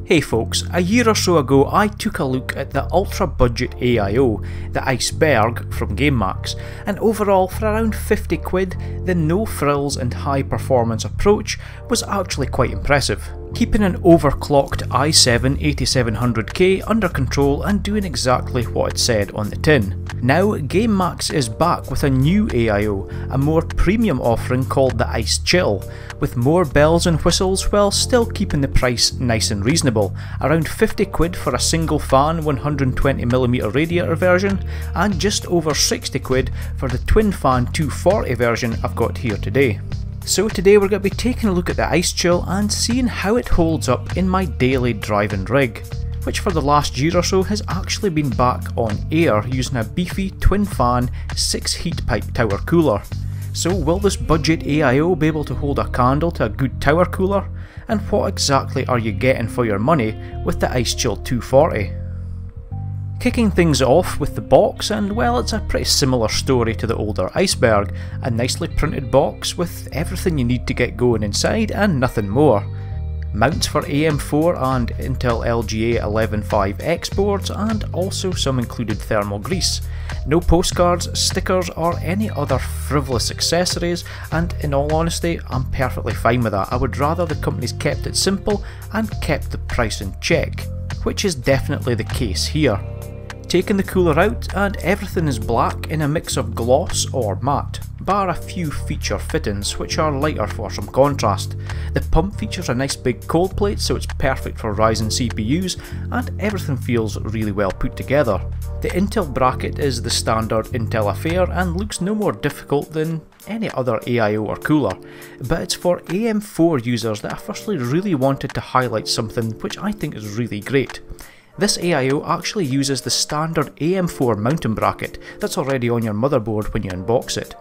Hey folks, a year or so ago I took a look at the ultra budget AIO, the Iceberg from GAMEMAX, and overall for around 50 quid the no frills and high performance approach was actually quite impressive, keeping an overclocked i7-8700K under control and doing exactly what it said on the tin. Now GAMEMAX is back with a new AIO, a more premium offering called the Ice Chill, with more bells and whistles while still keeping the price nice and reasonable, around 50 quid for a single fan 120mm radiator version and just over 60 quid for the twin fan 240 version I've got here today. So today we're going to be taking a look at the Ice Chill and seeing how it holds up in my daily driving rig, which for the last year or so has actually been back on air using a beefy twin fan 6 heat pipe tower cooler. So will this budget AIO be able to hold a candle to a good tower cooler? And what exactly are you getting for your money with the Ice Chill 240? Kicking things off with the box, and well, it's a pretty similar story to the older Iceberg, a nicely printed box with everything you need to get going inside and nothing more. Mounts for AM4 and Intel LGA 11.5X boards, and also some included thermal grease. No postcards, stickers or any other frivolous accessories, and in all honesty I'm perfectly fine with that. I would rather the companies kept it simple and kept the price in check, which is definitely the case here. Taking the cooler out and everything is black in a mix of gloss or matte, bar a few feature fittings which are lighter for some contrast. The pump features a nice big cold plate, so it's perfect for Ryzen CPUs, and everything feels really well put together. The Intel bracket is the standard Intel affair and looks no more difficult than any other AIO or cooler, but it's for AM4 users that I firstly really wanted to highlight something which I think is really great. This AIO actually uses the standard AM4 mounting bracket that's already on your motherboard when you unbox it.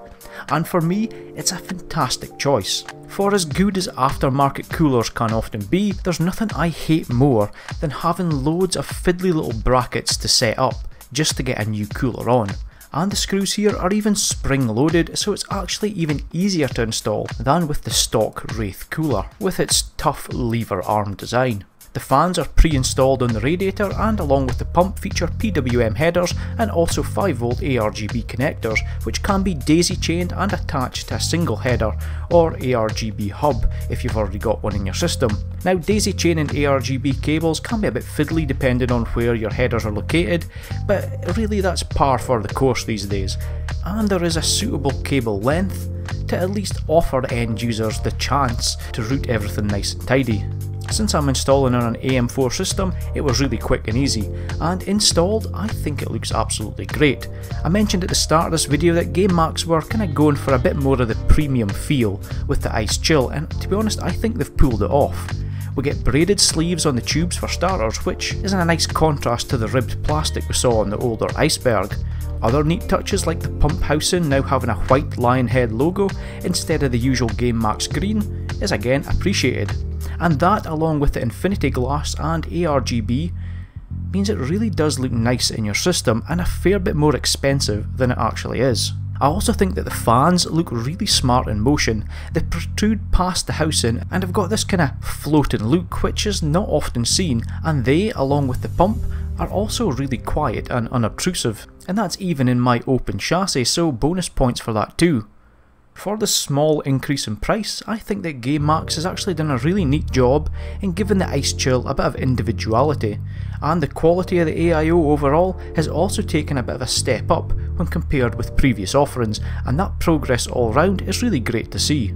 And for me, it's a fantastic choice. For as good as aftermarket coolers can often be, there's nothing I hate more than having loads of fiddly little brackets to set up just to get a new cooler on. And the screws here are even spring loaded, so it's actually even easier to install than with the stock Wraith cooler, with its tough lever arm design. The fans are pre-installed on the radiator, and along with the pump feature PWM headers and also 5V aRGB connectors, which can be daisy chained and attached to a single header or aRGB hub if you've already got one in your system. Now daisy chaining aRGB cables can be a bit fiddly depending on where your headers are located, but really that's par for the course these days, and there is a suitable cable length to at least offer end users the chance to route everything nice and tidy. Since I'm installing on an AM4 system, it was really quick and easy, and installed I think it looks absolutely great. I mentioned at the start of this video that GAMEMAX were kinda going for a bit more of the premium feel with the Ice Chill, and to be honest I think they've pulled it off. We get braided sleeves on the tubes for starters, which is a nice contrast to the ribbed plastic we saw on the older Iceberg. Other neat touches like the pump housing now having a white lion head logo instead of the usual GAMEMAX green is again appreciated. And that, along with the infinity glass and aRGB, means it really does look nice in your system and a fair bit more expensive than it actually is. I also think that the fans look really smart in motion. They protrude past the housing and have got this kind of floating look which is not often seen, and they, along with the pump, are also really quiet and unobtrusive, and that's even in my open chassis, so bonus points for that too. For the small increase in price, I think that GAMEMAX has actually done a really neat job in giving the Ice Chill a bit of individuality, and the quality of the AIO overall has also taken a bit of a step up when compared with previous offerings, and that progress all round is really great to see.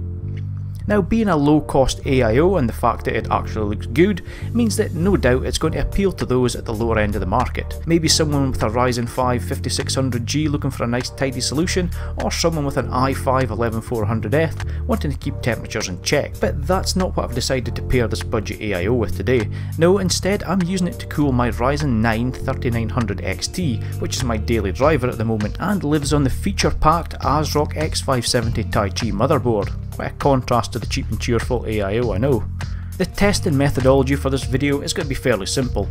Now, being a low cost AIO and the fact that it actually looks good means that no doubt it's going to appeal to those at the lower end of the market. Maybe someone with a Ryzen 5 5600G looking for a nice tidy solution, or someone with an i5 11400F wanting to keep temperatures in check. But that's not what I've decided to pair this budget AIO with today. No, instead I'm using it to cool my Ryzen 9 3900XT, which is my daily driver at the moment and lives on the feature packed ASRock X570 Tai Chi motherboard. Quite a contrast to the cheap and cheerful AIO, I know. The testing methodology for this video is going to be fairly simple.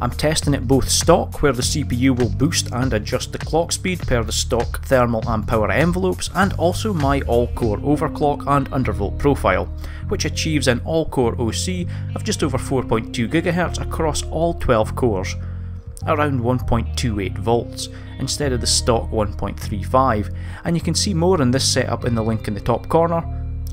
I'm testing it both stock, where the CPU will boost and adjust the clock speed per the stock thermal and power envelopes, and also my all-core overclock and undervolt profile, which achieves an all-core OC of just over 4.2 GHz across all 12 cores, around 1.28 volts, instead of the stock 1.35, and you can see more on this setup in the link in the top corner,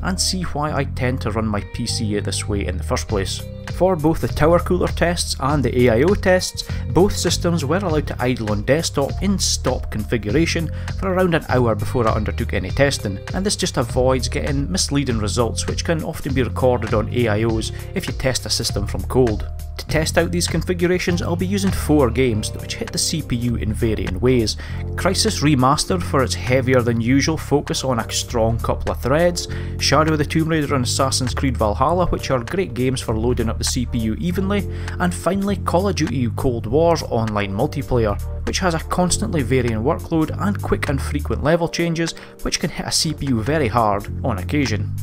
and see why I tend to run my PC this way in the first place. For both the tower cooler tests and the AIO tests, both systems were allowed to idle on desktop in stop configuration for around an hour before I undertook any testing, and this just avoids getting misleading results which can often be recorded on AIOs if you test a system from cold. To test out these configurations, I'll be using 4 games which hit the CPU in varying ways. Crysis Remastered for its heavier than usual focus on a strong couple of threads, Shadow of the Tomb Raider and Assassin's Creed Valhalla, which are great games for loading up the CPU evenly, and finally Call of Duty Cold War's online multiplayer, which has a constantly varying workload and quick and frequent level changes which can hit a CPU very hard on occasion.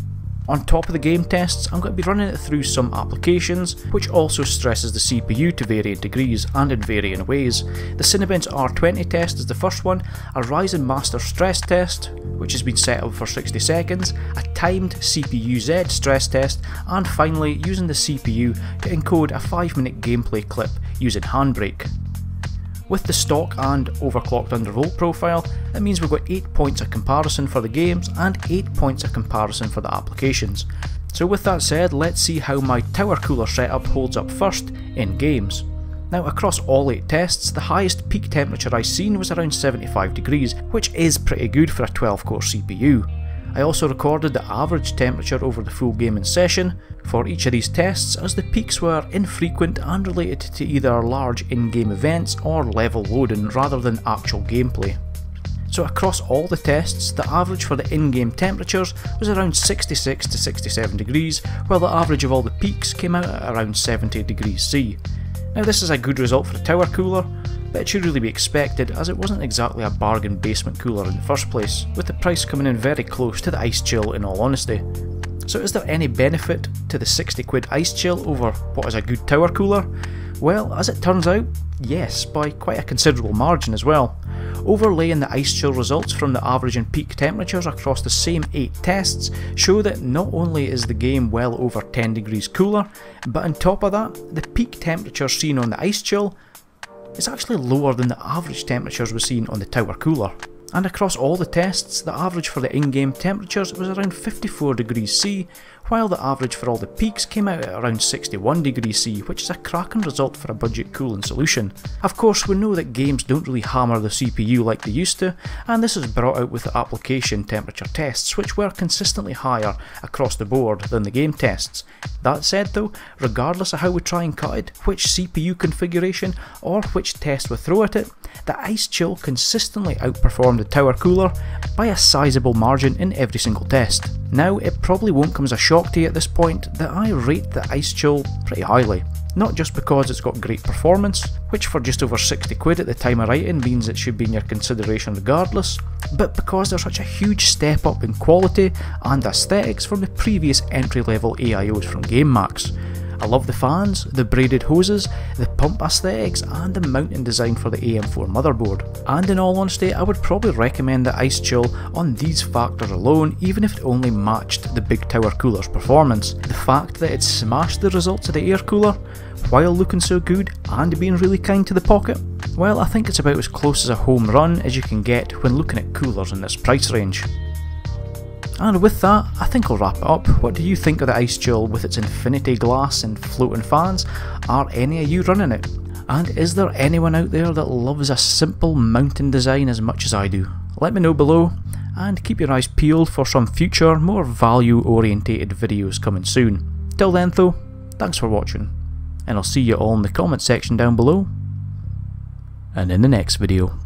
On top of the game tests, I'm going to be running it through some applications, which also stresses the CPU to varying degrees and in varying ways. The Cinebench R20 test is the first one, a Ryzen Master stress test, which has been set up for 60 seconds, a timed CPU-Z stress test, and finally using the CPU to encode a 5-minute gameplay clip using Handbrake. With the stock and overclocked undervolt profile, that means we've got 8 points of comparison for the games and 8 points of comparison for the applications. So with that said, let's see how my tower cooler setup holds up first in games. Now across all 8 tests, the highest peak temperature I've seen was around 75 degrees, which is pretty good for a 12-core CPU. I also recorded the average temperature over the full gaming session for each of these tests, as the peaks were infrequent and related to either large in-game events or level loading rather than actual gameplay. So across all the tests, the average for the in-game temperatures was around 66 to 67 degrees, while the average of all the peaks came out at around 70 degrees C. Now this is a good result for a tower cooler, but it should really be expected, as it wasn't exactly a bargain basement cooler in the first place, with the price coming in very close to the Ice Chill in all honesty. So is there any benefit to the 60 quid Ice Chill over what is a good tower cooler? Well, as it turns out, yes, by quite a considerable margin as well. Overlaying the Ice Chill results from the average and peak temperatures across the same 8 tests show that not only is the game well over 10 degrees cooler, but on top of that, the peak temperature seen on the Ice Chill is actually lower than the average temperatures we've seen on the tower cooler. And across all the tests, the average for the in-game temperatures was around 54 degrees C, while the average for all the peaks came out at around 61 degrees C, which is a cracking result for a budget cooling solution. Of course, we know that games don't really hammer the CPU like they used to, and this is brought out with the application temperature tests, which were consistently higher across the board than the game tests. That said though, regardless of how we try and cut it, which CPU configuration or which test we throw at it, the Ice Chill consistently outperformed the tower cooler by a sizable margin in every single test. Now, it probably won't come as a shock to you at this point that I rate the Ice Chill pretty highly. Not just because it's got great performance, which for just over 60 quid at the time of writing means it should be in your consideration regardless, but because there's such a huge step up in quality and aesthetics from the previous entry level AIOs from GameMax. I love the fans, the braided hoses, the pump aesthetics and the mounting design for the AM4 motherboard. And in all honesty, I would probably recommend the Ice Chill on these factors alone, even if it only matched the big tower cooler's performance. The fact that it smashed the results of the air cooler, while looking so good and being really kind to the pocket, well, I think it's about as close as a home run as you can get when looking at coolers in this price range. And with that, I think I'll wrap it up. What do you think of the Ice Chill with its infinity glass and floating fans? Are any of you running it? And is there anyone out there that loves a simple mountain design as much as I do? Let me know below, and keep your eyes peeled for some future, more value orientated videos coming soon. Till then though, thanks for watching, and I'll see you all in the comment section down below, and in the next video.